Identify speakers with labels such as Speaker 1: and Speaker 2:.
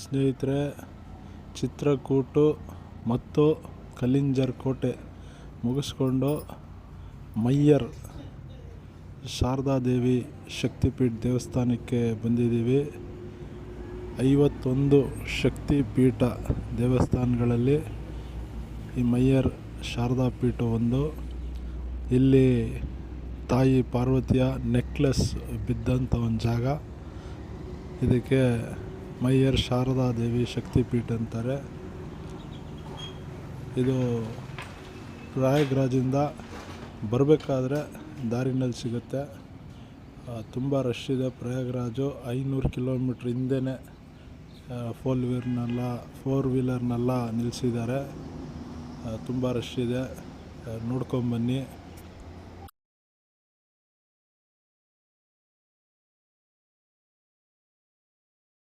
Speaker 1: ಸ್ನೇಹಿತರೆ, ಚಿತ್ರಕೂಟ ಮತ್ತು ಕಲ್ಲಿಂಜರ್ ಕೋಟೆ ಮುಗಿಸ್ಕೊಂಡು ಮಯ್ಯರ್ ಶಾರದಾದೇವಿ ಶಕ್ತಿಪೀಠ ದೇವಸ್ಥಾನಕ್ಕೆ ಬಂದಿದ್ದೀವಿ. 51 ಶಕ್ತಿಪೀಠ ದೇವಸ್ಥಾನಗಳಲ್ಲಿ ಈ ಮಯ್ಯರ್ ಶಾರದಾ ಪೀಠ ಒಂದು. ಇಲ್ಲಿ ತಾಯಿ ಪಾರ್ವತಿಯ ನೆಕ್ಲೆಸ್ ಬಿದ್ದಂಥ ಒಂದು ಜಾಗ. ಇದಕ್ಕೆ ಮಯ್ಯರ್ ಶಾರದಾ ದೇವಿ ಶಕ್ತಿಪೀಠ ಅಂತಾರೆ. ಇದು ಪ್ರಯಾಗ್ರಾಜಿಂದ ಬರಬೇಕಾದ್ರೆ ದಾರಿನಲ್ಲಿ ಸಿಗುತ್ತೆ. ತುಂಬ ರಶ್ ಇದೆ. ಪ್ರಯಾಗ್ರಾಜು 500 ಕಿಲೋಮೀಟ್ರ್ ಹಿಂದೆಯೇ ಫೋರ್ ವೀಲರ್ನೆಲ್ಲ ನಿಲ್ಲಿಸಿದ್ದಾರೆ. ತುಂಬ ರಶ್ ಇದೆ, ನೋಡ್ಕೊಂಬನ್ನಿ.